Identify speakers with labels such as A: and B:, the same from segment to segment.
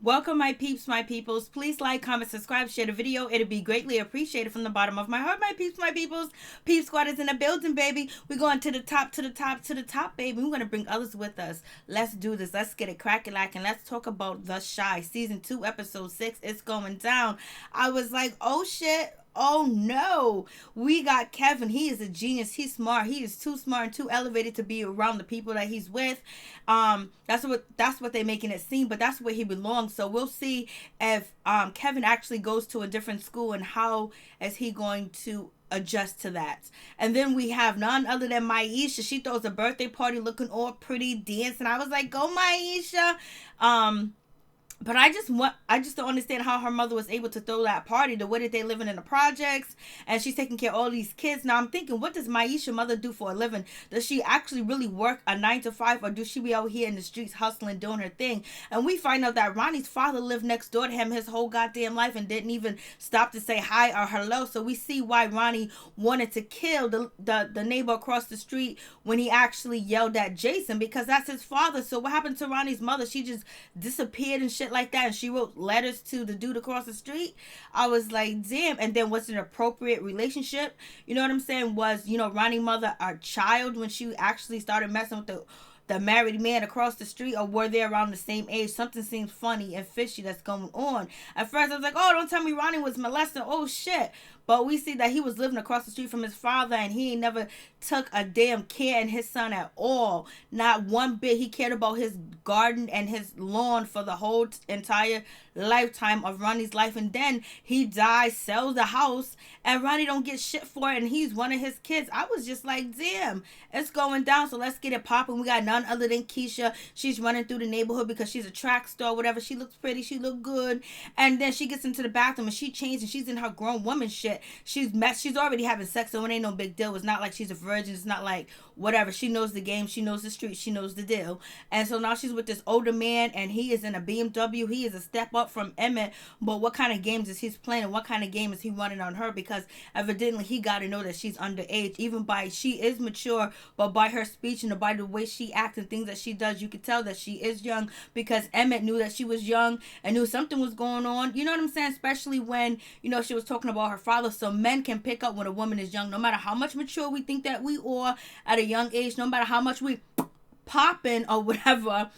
A: Welcome, my peeps, my peoples. Please like, comment, subscribe, share the video. It'd be greatly appreciated from the bottom of my heart, my peeps, my peoples. Peep Squad is in the building, baby. We're going to the top, to the top, to the top, baby. We're going to bring others with us. Let's do this. Let's get it cracking, like, and let's talk about The Shy. Season 2, episode 6. It's going down. I was like, oh shit. Oh no, we got Kevin. He is a genius. He's smart. He is too smart and too elevated to be around the people that he's with. That's what they're making it seem, but that's where he belongs. So we'll see if Kevin actually goes to a different school and how is he going to adjust to that. And then we have none other than Myesha. She throws a birthday party looking all pretty, dancing. I was like, go Myesha. But I just don't understand how her mother was able to throw that party. The way that they living in the projects, and she's taking care of all these kids. Now I'm thinking, what does Myesha mother do for a living? Does she actually really work a 9 to 5, or do she be out here in the streets hustling, doing her thing? And we find out that Ronnie's father lived next door to him his whole goddamn life and didn't even stop to say hi or hello. So we see why Ronnie wanted to kill the neighbor across the street when he actually yelled at Jason, because that's his father. So what happened to Ronnie's mother? She just disappeared and shit like that, and she wrote letters to the dude across the street. I was like, damn. And then what's an appropriate relationship, you know what I'm saying, was, Ronnie mother a child when she actually started messing with the married man across the street, or were they around the same age? Something seems funny and fishy that's going on. At first I was like, oh, don't tell me Ronnie was molested. Oh shit. But we see that he was living across the street from his father, and he ain't never took a damn care in his son at all. Not one bit. He cared about his garden and his lawn for the whole entire lifetime of Ronnie's life. And then he dies, sells the house, and Ronnie don't get shit for it, and he's one of his kids. I was just like, damn, it's going down. So let's get it popping. We got none other than Keisha. She's running through the neighborhood because she's a track star, whatever. She looks pretty, she look good. And then she gets into the bathroom and she changed, and she's in her grown woman shit. She's already having sex, so it ain't no big deal. It's not like she's a virgin. It's not like whatever. She knows the game. She knows the street. She knows the deal. And so now she's with this older man, and he is in a BMW. He is a step up from Emmett. But what kind of games is he playing, and what kind of game is he running on her? Because evidently he got to know that she's underage. Even by, she is mature, but by her speech and by the way she acts and things that she does, you could tell that she is young, because Emmett knew that she was young and knew something was going on. You know what I'm saying? Especially when, she was talking about her father. So men can pick up when a woman is young, no matter how much mature we think that we are at a young age, no matter how much we popping or whatever.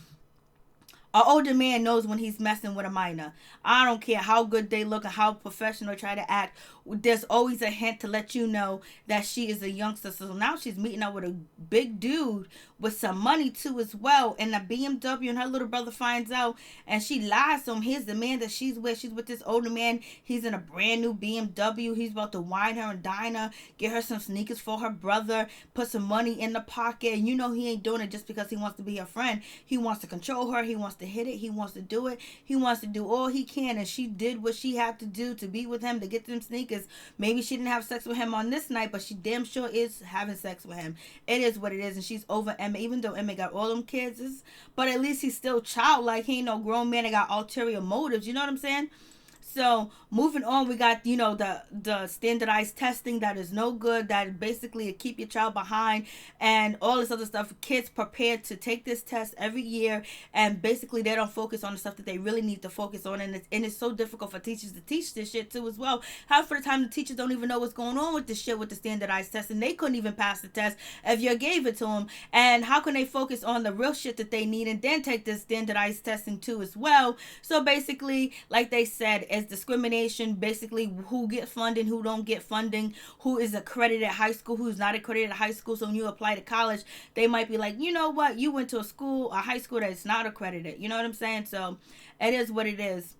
A: An older man knows when he's messing with a minor. I don't care how good they look and how professional try to act. There's always a hint to let you know that she is a youngster. So now she's meeting up with a big dude with some money too as well, and a BMW, and her little brother finds out, and she lies to him. Here's the man that she's with. She's with this older man. He's in a brand new BMW. He's about to wine her and dine her, get her some sneakers for her brother, put some money in the pocket. And he ain't doing it just because he wants to be her friend. He wants to control her. He wants to hit it. He wants to do it. He wants to do all he can, and she did what she had to do to be with him, to get them sneakers. Maybe she didn't have sex with him on this night, but she damn sure is having sex with him. It is what it is, and she's over Emmett, even though Emmett got all them kids. But at least he's still childlike. He ain't no grown man that got ulterior motives. You know what I'm saying? So moving on, we got the standardized testing that is no good, that basically keep your child behind, and all this other stuff. Kids prepared to take this test every year, and basically they don't focus on the stuff that they really need to focus on, and it's so difficult for teachers to teach this shit too as well. Half of the time the teachers don't even know what's going on with this shit with the standardized test, and they couldn't even pass the test if you gave it to them. And how can they focus on the real shit that they need and then take this standardized testing too as well? So basically, like they said, is discrimination, basically who get funding, who don't get funding, who is accredited at high school, who's not accredited at high school. So when you apply to college, they might be like, you know what, you went to a high school that's not accredited. You know what I'm saying? So it is what it is.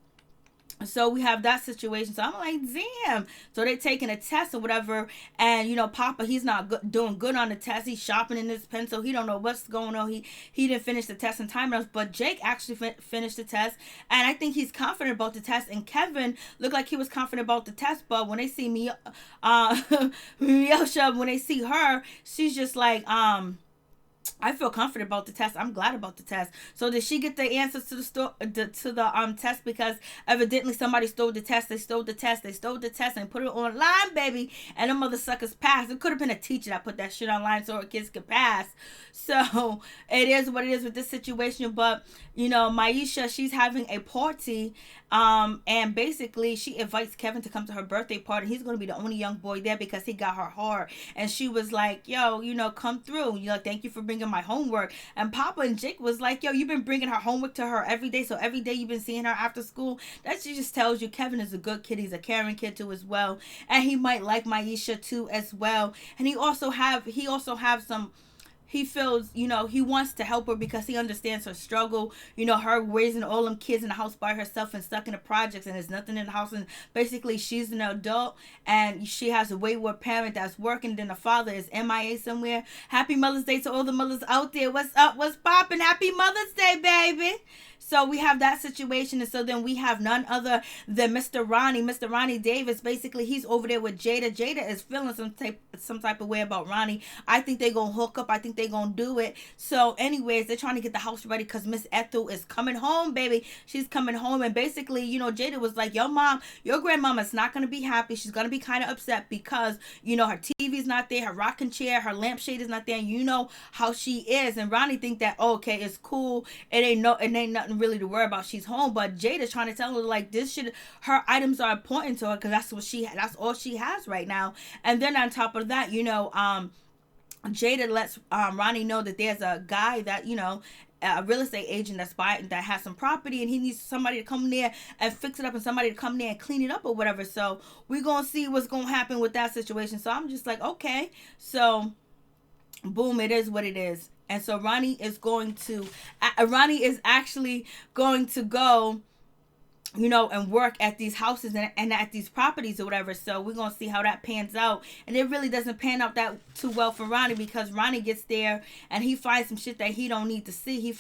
A: So we have that situation. So I'm like, damn. So they're taking a test or whatever, and Papa, he's not doing good on the test. He's sharpening his pencil. He don't know what's going on. He didn't finish the test in time enough. But Jake actually finished the test, and I think he's confident about the test. And Kevin looked like he was confident about the test, but when they see me, Myesha, when they see her, she's just like I feel confident about the test. I'm glad about the test. So did she get the answers to the test? Because evidently somebody stole the test. They stole the test. They stole the test and put it online, baby. And the mother suckers passed. It could have been a teacher that put that shit online so her kids could pass. So it is what it is with this situation. But Myesha, she's having a party. And basically she invites Kevin to come to her birthday party. He's gonna be the only young boy there because he got her hard. And she was like, yo, come through. Thank you for bringing my homework. And Papa and Jake was like, yo, you've been bringing her homework to her every day. So every day you've been seeing her after school. That just tells you Kevin is a good kid. He's a caring kid too as well. And he might like Myesha too as well. And he also have some, he feels, he wants to help her because he understands her struggle. Her raising all them kids in the house by herself and stuck in the projects and there's nothing in the house. And basically she's an adult and she has a wayward parent that's working. Then the father is MIA somewhere. Happy Mother's Day to all the mothers out there. What's up? What's poppin'? Happy Mother's Day, baby. So we have that situation. And so then we have none other than Mr. Ronnie Davis. Basically, he's over there with Jada. Jada is feeling some type of way about Ronnie. I think they're going to hook up. I think they're going to do it. So anyways, they're trying to get the house ready because Miss Ethel is coming home, baby. She's coming home. And basically, Jada was like, yo, mom, your grandmama's not going to be happy. She's going to be kind of upset because, her TV's not there. Her rocking chair, her lampshade is not there. And you know how she is. And Ronnie think that, okay, it's cool. It ain't nothing really to worry about. She's home. But Jada's trying to tell her like this shit, her items are important to her because that's all she has right now. And then on top of that, Jada lets Ronnie know that there's a guy that a real estate agent that has some property and he needs somebody to come there and fix it up and somebody to come there and clean it up or whatever. So we're gonna see what's gonna happen with that situation. So I'm just like, okay, so boom, it is what it is. And so Ronnie is actually going to go and work at these houses and at these properties or whatever. So we're going to see how that pans out. And it really doesn't pan out that too well for Ronnie because Ronnie gets there and he finds some shit that he don't need to see.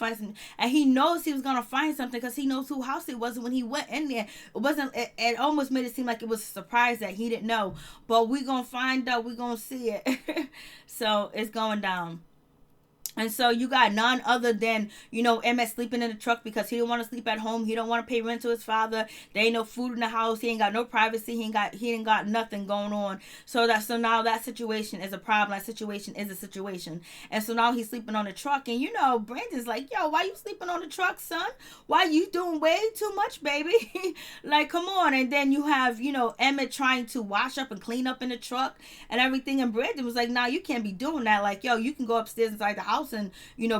A: And he knows he was going to find something because he knows whose house it was when he went in there. It almost made it seem like it was a surprise that he didn't know. But we're going to find out. We're going to see it. So it's going down. And so you got none other than, Emmett sleeping in the truck because he didn't want to sleep at home. He don't want to pay rent to his father. There ain't no food in the house. He ain't got no privacy. He ain't got nothing going on. So now that situation is a problem. That situation is a situation. And so now he's sleeping on the truck. And Brandon's like, yo, why you sleeping on the truck, son? Why you doing way too much, baby? Like, come on. And then you have, Emmett trying to wash up and clean up in the truck and everything. And Brandon was like, nah, you can't be doing that. Like, yo, you can go upstairs inside the house and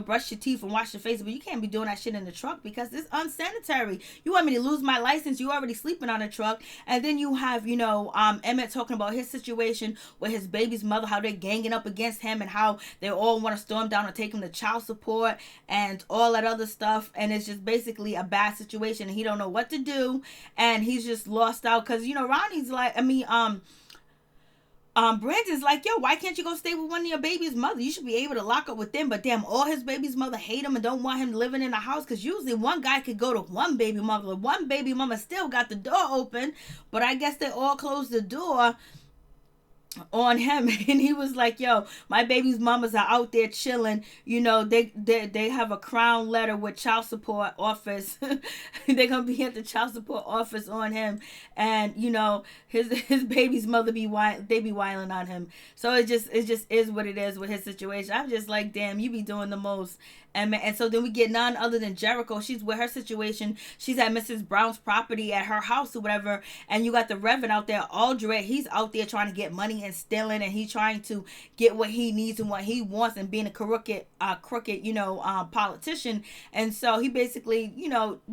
A: brush your teeth and wash your face, but you can't be doing that shit in the truck because it's unsanitary. You want me to lose my license? You already sleeping on a truck. And then you have Emmett talking about his situation with his baby's mother, how they're ganging up against him and how they all want to storm down and take him to child support and all that other stuff. And it's just basically a bad situation and he don't know what to do and he's just lost out because Ronnie's like, Brandon's like, yo, why can't you go stay with one of your baby's mother? You should be able to lock up with them. But damn, all his baby's mother hate him and don't want him living in the house. Because usually one guy could go to one baby mother. One baby mama still got the door open. But I guess they all closed the door on him. And he was like, yo, my baby's mamas are out there chilling. They have a crown letter with child support office. They're gonna be at the child support office on him. And his baby's mother be wilding on him. So it just is what it is with his situation. I'm just like, damn, you be doing the most. And so then we get none other than Jerrica. She's with her situation. She's at Mrs. Brown's property at her house or whatever. And you got the Reverend out there, Aldred. He's out there trying to get money and stealing. And he's trying to get what he needs and what he wants and being a crooked, politician. And so he basically,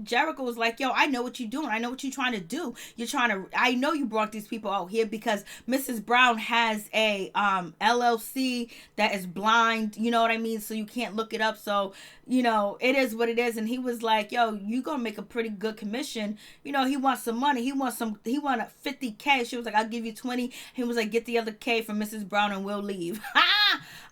A: Jerrica was like, yo, I know what you're doing. I know what you're trying to do. I know you brought these people out here because Mrs. Brown has a LLC that is blind. You know what I mean? So you can't look it up. So, it is what it is. And he was like, yo, you gonna make a pretty good commission. He wants some money. He wanted $50K. She was like, I'll give you 20. He was like, get the other K from Mrs. Brown and we'll leave.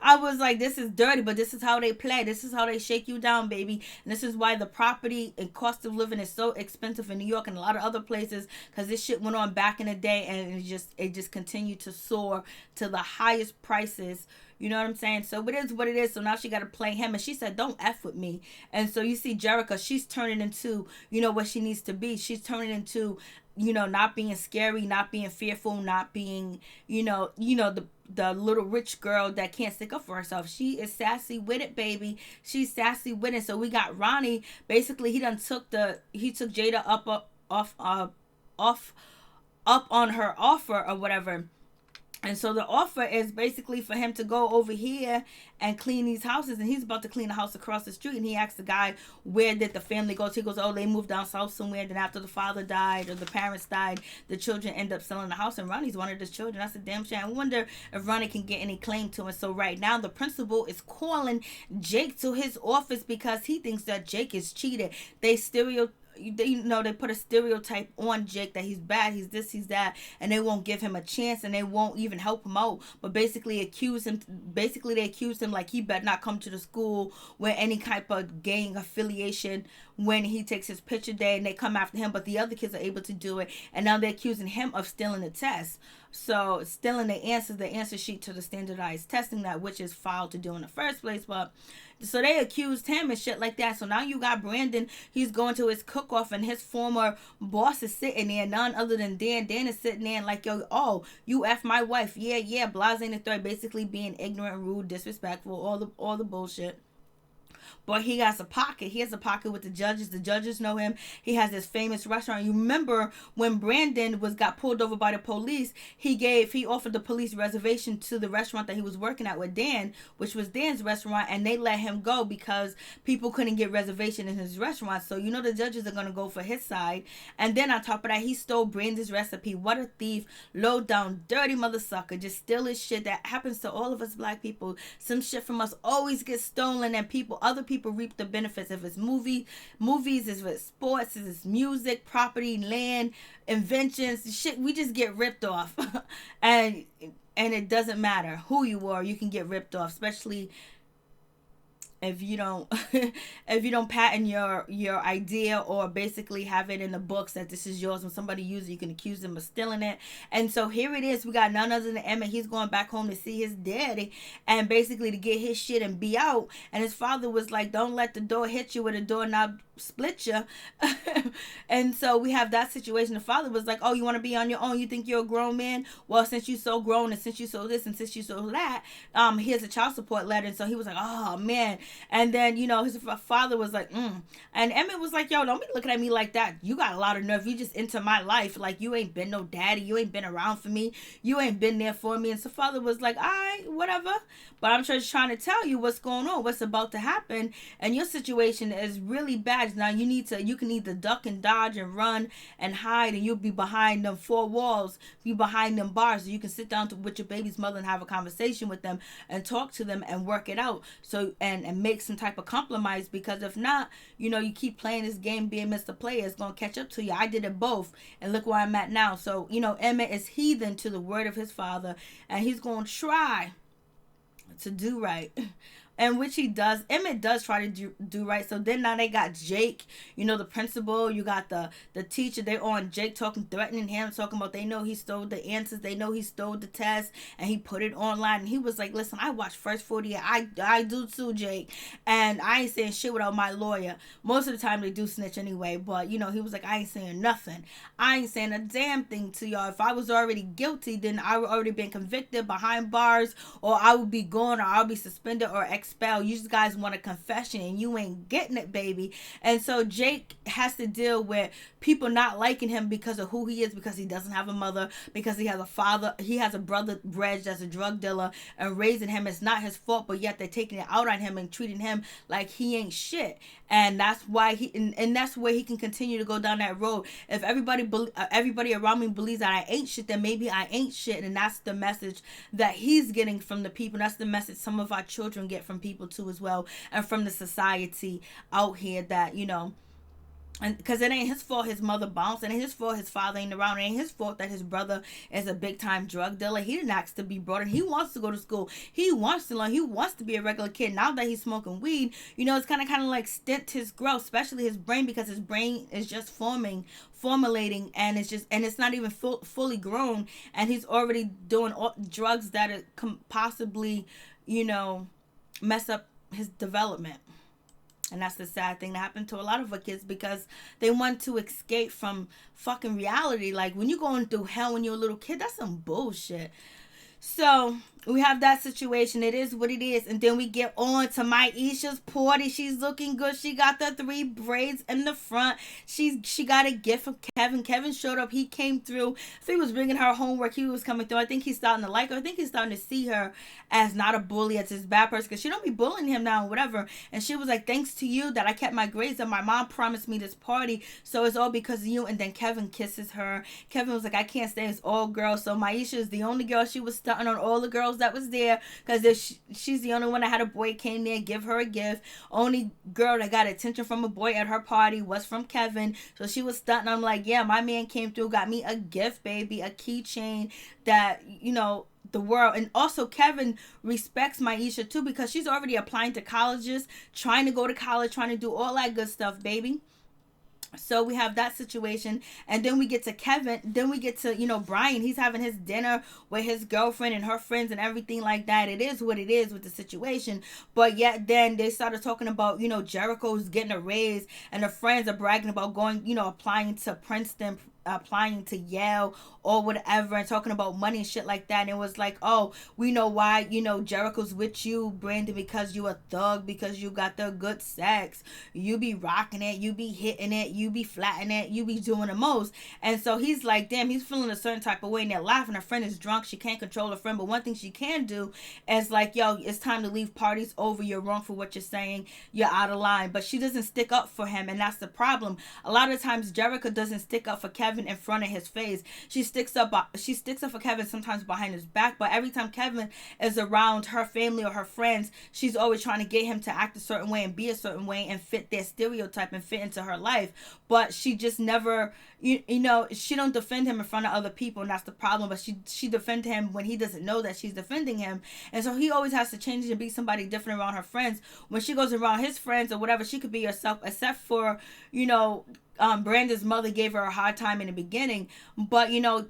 A: I was like, this is dirty, but this is how they play. This is how they shake you down, baby. And this is why the property and cost of living is so expensive in New York and a lot of other places, because this shit went on back in the day and it just continued to soar to the highest prices, You know what I'm saying? So it is what it is. So now she got to play him. And she said, don't F with me. And so you see Jerrica, she's turning into, what she needs to be. She's turning into, not being scary, not being fearful, not being, the little rich girl that can't stick up for herself. She is sassy with it, baby. She's sassy with it. So we got Ronnie. Basically, he took Jada up on her offer or whatever. And so the offer is basically for him to go over here and clean these houses. And he's about to clean the house across the street. And he asks the guy, where did the family go? He goes, oh, they moved down south somewhere. Then after the father died or the parents died, the children end up selling the house. And Ronnie's one of the children. That's a damn shame. I wonder if Ronnie can get any claim to it. So right now, the principal is calling Jake to his office because he thinks that Jake is cheated. They put a stereotype on Jake that he's bad, he's this, he's that, and they won't give him a chance and they won't even help him out, but they accuse him like he better not come to the school with any type of gang affiliation when he takes his picture day, and they come after him, but the other kids are able to do it, and now they're accusing him of stealing the test. So stealing the answer sheet to the standardized testing, that which is foul to do in the first place. But so they accused him and shit like that. So now you got Brandon, he's going to his cook-off, and his former boss is sitting there, none other than Dan. Dan is sitting there and like, yo, oh, you F my wife, yeah, blase in the third, basically being ignorant, rude, disrespectful, all the bullshit. But he has a pocket. He has a pocket with the judges. The judges know him. He has this famous restaurant. You remember when Brandon got pulled over by the police, he offered the police reservation to the restaurant that he was working at with Dan, which was Dan's restaurant, and they let him go because people couldn't get reservation in his restaurant. So the judges are gonna go for his side. And then on top of that, he stole Brandon's recipe. What a thief, low down, dirty mother sucker. Just steal his shit. That happens to all of us black people. Some shit from us always gets stolen, and other people reap the benefits. If it's movies, if it's sports, if it's music, property, land, inventions, shit, we just get ripped off. and it doesn't matter who you are, you can get ripped off, especially if you don't patent your idea or basically have it in the books that this is yours. When somebody uses it, you can accuse them of stealing it. And so here it is, we got none other than Emmett. He's going back home to see his daddy and basically to get his shit and be out. And his father was like, don't let the door hit you with a doorknob split you. And so we have that situation. The father was like, oh, you want to be on your own? You think you're a grown man? Well, since you so grown and since you so this and since you so that, here's a child support letter. And so he was like, oh man. And then his father was like, and Emmett was like, yo, don't be looking at me like that. You got a lot of nerve. You just into my life. Like, you ain't been no daddy. You ain't been around for me. You ain't been there for me. And so father was like, all right, whatever. But I'm just trying to tell you what's going on, what's about to happen. And your situation is really bad. Now you can either duck and dodge and run and hide, and you'll be behind them four walls, be behind them bars, so you can sit down with your baby's mother and have a conversation with them and talk to them and work it out. So and make some type of compromise, because if not, you keep playing this game being Mr. Player, it's gonna catch up to you. I did it both, and look where I'm at now. So Emmett is heathen to the word of his father, and he's gonna try to do right. And which he does. Emmett does try to do right. So then now they got Jake, the principal. You got the teacher. They're on Jake threatening him, talking about they know he stole the answers. They know he stole the test and he put it online. And he was like, listen, I watched First 48. I do too, Jake. And I ain't saying shit without my lawyer. Most of the time they do snitch anyway. But, he was like, I ain't saying nothing. I ain't saying a damn thing to y'all. If I was already guilty, then I would already been convicted behind bars, or I would be gone, or I'll be suspended or expelled. You guys want a confession and you ain't getting it, baby. And so Jake has to deal with people not liking him because of who he is, because he doesn't have a mother, because he has a father, he has a brother, Reg, that's a drug dealer, and raising him is not his fault, but yet they're taking it out on him and treating him like he ain't shit. And that's why and that's where he can continue to go down that road. If everybody around me believes that I ain't shit, then maybe I ain't shit. And that's the message that he's getting from the people. That's the message some of our children get from people too as well, and from the society out here that and because it ain't his fault his mother bounced, it ain't his fault his father ain't around, it ain't his fault that his brother is a big time drug dealer. He didn't ask to be brought in. He wants to go to school, he wants to learn, he wants to be a regular kid. Now that he's smoking weed, it's kind of like stint his growth, especially his brain, because his brain is just formulating, and it's not even fully grown, and he's already doing drugs that are possibly you know, mess up his development. And that's the sad thing that happened to a lot of our kids, because they want to escape from fucking reality. Like, when you're going through hell when you're a little kid, that's some bullshit. So we have that situation. It is what it is. And then we get on to Myesha's party. She's looking good. She got the 3 braids in the front. She got a gift from Kevin. Kevin showed up. He came through. So he was bringing her homework. He was coming through. I think he's starting to like her. I think he's starting to see her as not a bully, as this bad person, because she don't be bullying him now or whatever. And she was like, thanks to you that I kept my grades up. My mom promised me this party, so it's all because of you. And then Kevin kisses her. Kevin was like, I can't stay. It's all girls. So Myesha is the only girl. She was stunting on all the girls that was there, because if she's the only one that had a boy came there, give her a gift. Only girl that got attention from a boy at her party was from Kevin. So she was stunting. I'm like, yeah, my man came through, got me a gift, baby, a keychain that, you know, the world. And also Kevin respects Myesha too, because she's already applying to colleges, trying to go to college, trying to do all that good stuff, baby. So we have that situation. And then we get to Kevin. Then we get to, you know, Brian. He's having his dinner with his girlfriend and her friends and everything like that. It is what it is with the situation. But yet then they started talking about, you know, Jerrica's getting a raise, and the friends are bragging about going, you know, applying to Princeton, applying to Yale or whatever, and talking about money and shit like that. And it was like, oh, we know why, you know, Jerrica's with you, Brandon, because you a thug, because you got the good sex, you be rocking it, you be hitting it, you be flattening it, you be doing the most. And so he's like, damn, he's feeling a certain type of way, and they're laughing. Her friend is drunk, she can't control her friend, but one thing she can do is like, yo, it's time to leave, parties over, you're wrong for what you're saying, you're out of line. But she doesn't stick up for him, and that's the problem. A lot of times Jerrica doesn't stick up for Kevin in front of his face. She sticks up for Kevin sometimes behind his back, but every time Kevin is around her family or her friends, she's always trying to get him to act a certain way and be a certain way and fit their stereotype and fit into her life. But she just never, you know, she don't defend him in front of other people, and that's the problem. But she defends him when he doesn't know that she's defending him, and so he always has to change and be somebody different around her friends. When she goes around his friends or whatever, she could be herself, except for, you know, Brandon's mother gave her a hard time in the beginning. But, you know,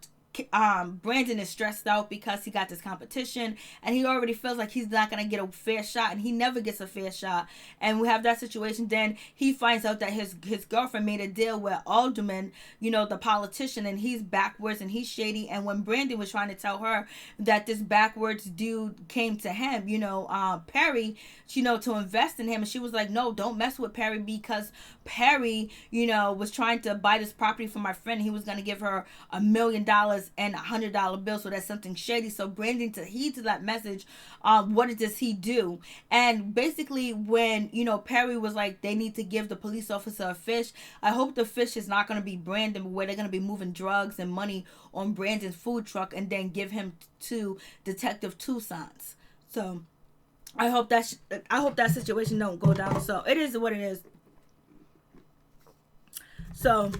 A: Brandon is stressed out because he got this competition, and he already feels like he's not gonna get a fair shot, and he never gets a fair shot. And we have that situation. Then he finds out that his girlfriend made a deal with Alderman, you know, the politician, and he's backwards and he's shady. And when Brandon was trying to tell her that this backwards dude came to him, you know, Perry, you know, to invest in him, and she was like, no, don't mess with Perry, because Perry, you know, was trying to buy this property for my friend. He was gonna give her $1 million and $100 bill, so that's something shady. So Brandon, to heed to that message, what does he do? And basically, when, you know, Perry was like, they need to give the police officer a fish, I hope the fish is not going to be Brandon, but where they're going to be moving drugs and money on Brandon's food truck and then give him to Detective Toussaint's. So I hope that situation don't go down. So it is what it is. So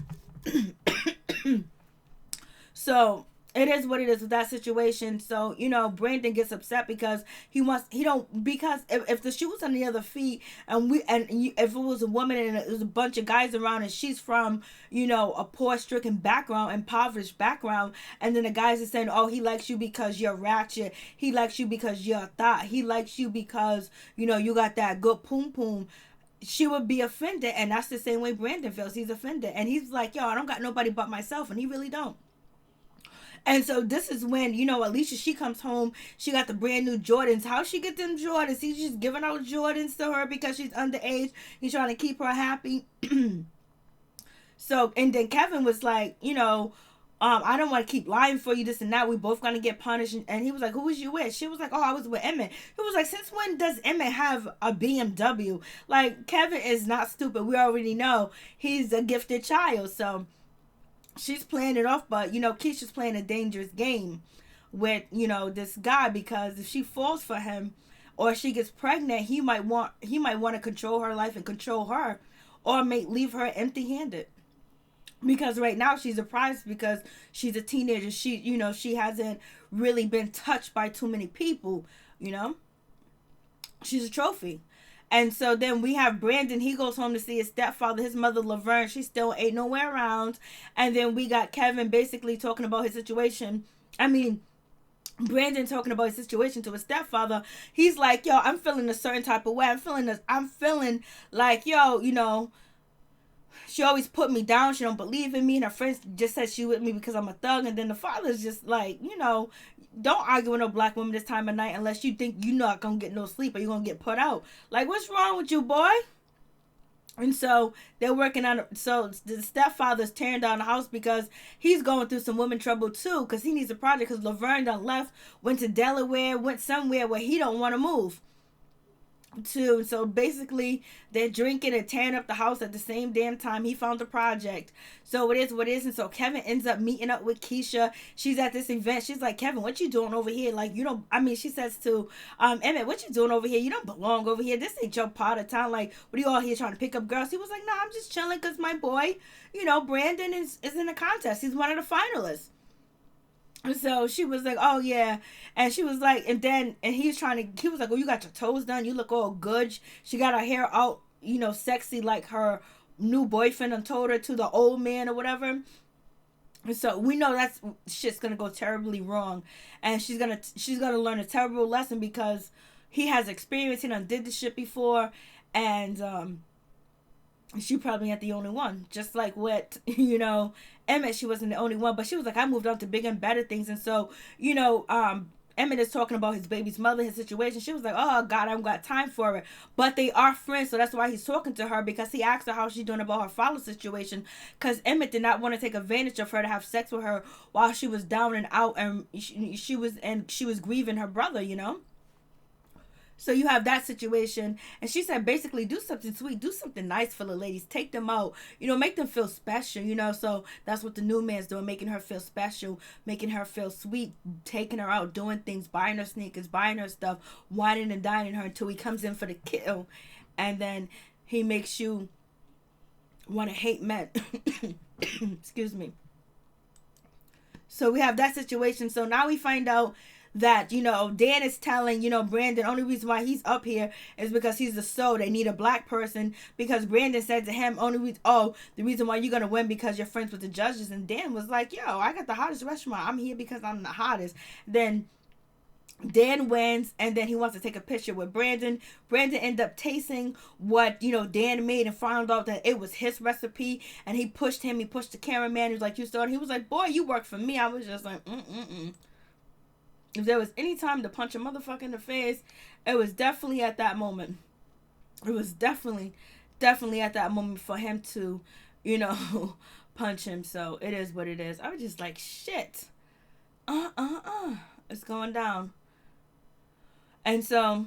A: so it is what it is with that situation. So, you know, Brandon gets upset because because if the shoe was on the other feet, if it was a woman and it was a bunch of guys around, and she's from, you know, a poor-stricken background, impoverished background, and then the guys are saying, oh, he likes you because you're ratchet, he likes you because you're a thought, he likes you because, you know, you got that good poom poom, she would be offended. And that's the same way Brandon feels. He's offended, and he's like, yo, I don't got nobody but myself, and he really don't. And so this is when, you know, Alicia, she comes home, she got the brand new Jordans. How she get them Jordans? He's just giving out Jordans to her because she's underage. He's trying to keep her happy. So, and then Kevin was like, you know, I don't want to keep lying for you, this and that. We both gonna get punished. And he was like, who was you with? She was like, oh, I was with Emmett. He was like, since when does Emmett have a BMW? Like, Kevin is not stupid. We already know he's a gifted child. So she's playing it off, but, you know, Keisha's playing a dangerous game with, you know, this guy, because if she falls for him or she gets pregnant, he might want to control her life and control her, or may leave her empty-handed. Because right now she's surprised because she's a teenager. She, you know, she hasn't really been touched by too many people, you know. She's a trophy. And so then we have Brandon. He goes home to see his stepfather. His mother, Laverne, she still ain't nowhere around. And then we got Kevin basically talking about his situation. I mean, Brandon talking about his situation to his stepfather, he's like, yo, I'm feeling a certain type of way. I'm feeling like, yo, she always put me down. She don't believe in me. And her friends just said she with me because I'm a thug. And then the father's just like, don't argue with no black woman this time of night unless you think you're not going to get no sleep or you're going to get put out. Like, what's wrong with you, boy? And so they're working on it. So the stepfather's tearing down the house because he's going through some woman trouble too, because he needs a project, because Laverne done left, went to Delaware, went somewhere where he don't want to move too. So basically they're drinking and tearing up the house at the same damn time he found the project. So it is what it is. And so Kevin ends up meeting up with Keisha. She's at this event. She's like, Kevin, what you doing over here? Like, she says to Emmett, what you doing over here? You don't belong over here. This ain't your part of town. Like, what are you all here trying to pick up girls? He was like, no, I'm just chilling because my boy, Brandon is in the contest. He's one of the finalists. So she was like, oh yeah. And she was like, and he was like, oh, you got your toes done, you look all good. She got her hair out, sexy, like her new boyfriend and told her to, the old man or whatever. And so we know that's shit's gonna go terribly wrong, and she's gonna learn a terrible lesson because he has experience. He done did this shit before, and she probably ain't the only one. Just like what, Emmett, she wasn't the only one. But she was like, I moved on to bigger and better things. And so, Emmett is talking about his baby's mother, his situation. She was like, oh, God, I don't got time for it. But they are friends. So that's why he's talking to her, because he asked her how she's doing about her father's situation. Because Emmett did not want to take advantage of her to have sex with her while she was down and out. And she was grieving her brother, So you have that situation. And she said, basically, do something sweet. Do something nice for the ladies. Take them out. Make them feel special, So that's what the new man's doing. Making her feel special. Making her feel sweet. Taking her out. Doing things. Buying her sneakers. Buying her stuff. Whining and dining her until he comes in for the kill. And then he makes you want to hate men. Excuse me. So we have that situation. So now we find out that, Dan is telling, Brandon, only reason why he's up here is because he's the soul. They need a black person, because Brandon said to him, the reason why you're going to win because you're friends with the judges. And Dan was like, yo, I got the hottest restaurant. I'm here because I'm the hottest. Then Dan wins, and then he wants to take a picture with Brandon. Brandon ended up tasting what, Dan made, and found out that it was his recipe. And he pushed him. He pushed the cameraman. He was like, you saw it? He was like, boy, you work for me. I was just like, If there was any time to punch a motherfucker in the face, it was definitely at that moment. It was definitely at that moment for him to, punch him. So it is what it is. I was just like, shit. It's going down. And so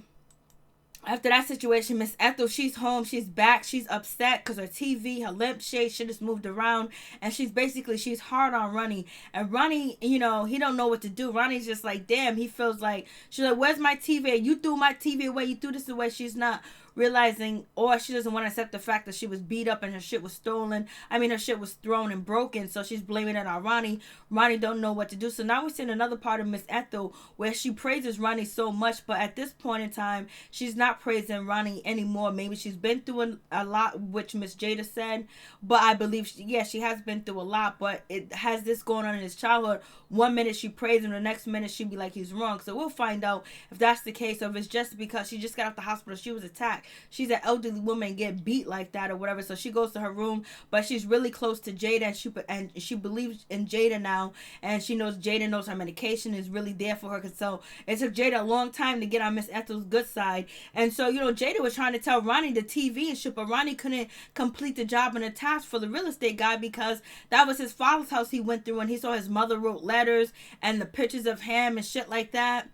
A: after that situation, Miss Ethel, she's home, she's back, she's upset because her TV, her lampshade, shit is moved around, and she's hard on Ronnie. And Ronnie, he don't know what to do. Ronnie's just like, damn, he feels like, she's like, where's my TV? You threw my TV away, you threw this away. She's not realizing, or she doesn't want to accept the fact that she was beat up and her shit was stolen. Her shit was thrown and broken, so she's blaming it on Ronnie. Ronnie don't know what to do. So now we're seeing another part of Miss Ethel where she praises Ronnie so much, but at this point in time, she's not praising Ronnie anymore. Maybe she's been through a lot, which Miss Jada said, but I believe, she has been through a lot, but it has this going on in his childhood. One minute she praised him, the next minute she'd be like he's wrong. So we'll find out if that's the case, or if it's just because she just got out the hospital, she was attacked. She's an elderly woman and get beat like that or whatever. So she goes to her room, but she's really close to Jada, and she believes in Jada now, and she knows Jada knows her medication is really there for her. So it took Jada a long time to get on Miss Ethel's good side. And so, Jada was trying to tell Ronnie the TV and shit, but Ronnie couldn't complete the job and the task for the real estate guy because that was his father's house he went through, and he saw his mother wrote letters and the pictures of him and shit like that.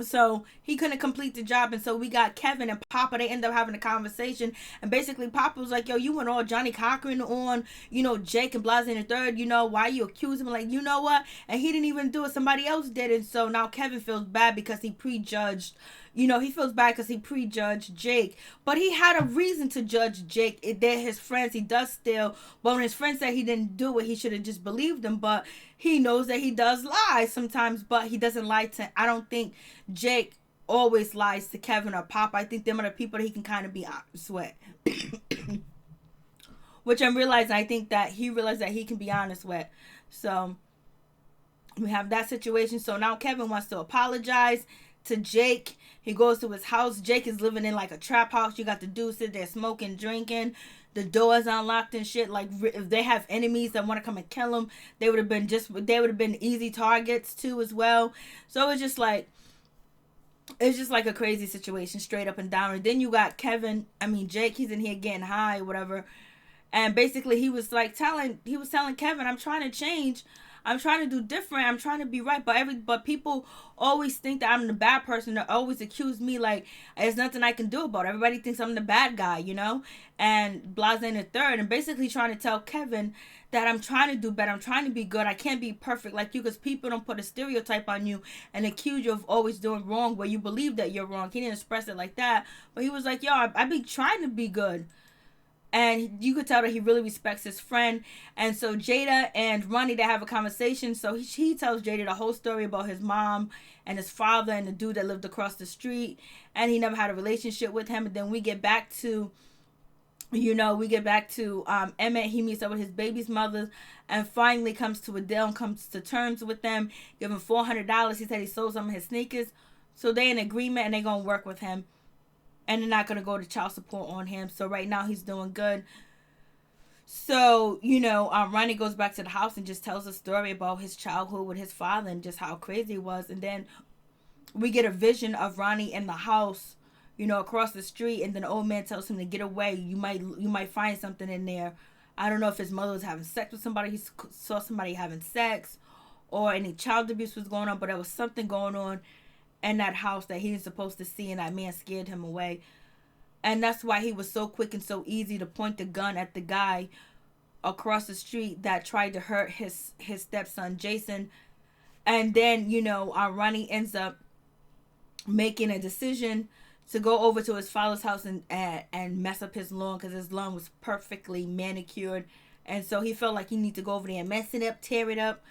A: So he couldn't complete the job, and so we got Kevin and Papa. They end up having a conversation, and basically Papa was like, yo, you went all Johnny Cochran on, Jake and Blase and the third, why you accuse him? Like, you know what? And he didn't even do it. Somebody else did it. So now Kevin feels bad because he prejudged, he feels bad because he prejudged Jake. But he had a reason to judge Jake. They're his friends. He does still. But when his friend said he didn't do it, he should have just believed him. But he knows that he does lie sometimes, but he doesn't lie to, I don't think Jake always lies to Kevin or Pop. I think them are the people that he can kind of be honest with. Which I'm realizing, I think that he realized that he can be honest with. So We have that situation. So now Kevin wants to apologize to Jake. He goes to his house. Jake is living in like a trap house. You got the dudes sit there smoking, drinking. The doors unlocked and shit. Like if they have enemies that want to come and kill them, they would have been easy targets too as well. So it's just like a crazy situation, straight up and down. And then you got Jake. He's in here getting high, or whatever. And basically, he was telling Kevin, "I'm trying to change. I'm trying to do different. I'm trying to be right." But people always think that I'm the bad person. They always accuse me like there's nothing I can do about it. Everybody thinks I'm the bad guy, And Blase in the third, and basically trying to tell Kevin that I'm trying to do better. I'm trying to be good. I can't be perfect like you, because people don't put a stereotype on you and accuse you of always doing wrong where you believe that you're wrong. He didn't express it like that, but he was like, "Yo, I be trying to be good." And you could tell that he really respects his friend. And so Jada and Ronnie, they have a conversation. So he tells Jada the whole story about his mom and his father and the dude that lived across the street. And he never had a relationship with him. And then we get back to Emmett. He meets up with his baby's mother and finally comes to a deal and comes to terms with them. Give him $400. He said he sold some of his sneakers. So they're in agreement and they're going to work with him. And they're not going to go to child support on him. So right now he's doing good. So, Ronnie goes back to the house and just tells a story about his childhood with his father and just how crazy it was. And then we get a vision of Ronnie in the house, across the street. And then the old man tells him to get away. You might find something in there. I don't know if his mother was having sex with somebody. He saw somebody having sex or any child abuse was going on. But there was something going on in that house that he was supposed to see, and that man scared him away. And that's why he was so quick and so easy to point the gun at the guy across the street that tried to hurt his stepson Jason. And then Ronnie ends up making a decision to go over to his father's house and mess up his lawn, because his lawn was perfectly manicured. And so he felt like he needed to go over there and mess it up, tear it up,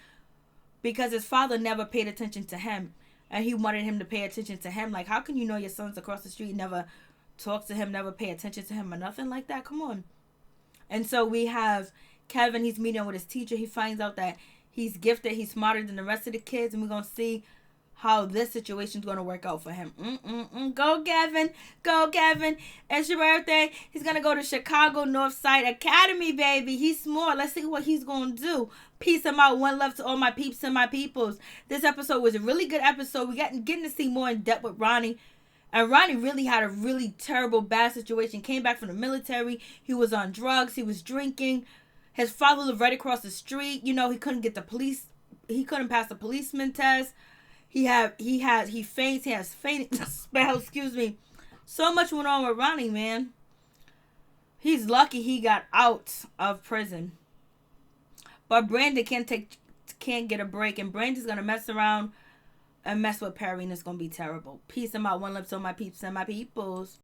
A: because his father never paid attention to him. And he wanted him to pay attention to him. Like, how can you know your son's across the street, never talk to him, never pay attention to him or nothing like that? Come on. And so we have Kevin. He's meeting with his teacher. He finds out that he's gifted. He's smarter than the rest of the kids. And we're going to see how this situation's going to work out for him. Go, Kevin. Go, Kevin. It's your birthday. He's going to go to Chicago Northside Academy, baby. He's smart. Let's see what he's going to do. Peace him out. One love to all my peeps and my peoples. This episode was a really good episode. We getting to see more in depth with Ronnie. And Ronnie really had a really terrible, bad situation. Came back from the military. He was on drugs. He was drinking. His father lived right across the street. He couldn't get the police. He couldn't pass the policeman test. He faints. He has fainting spells. Excuse me. So much went on with Ronnie, man. He's lucky he got out of prison. But Brandon can't get a break, and Brandon's gonna mess around and mess with Perry, and it's gonna be terrible. Peace him out. One love to my peeps and my peoples.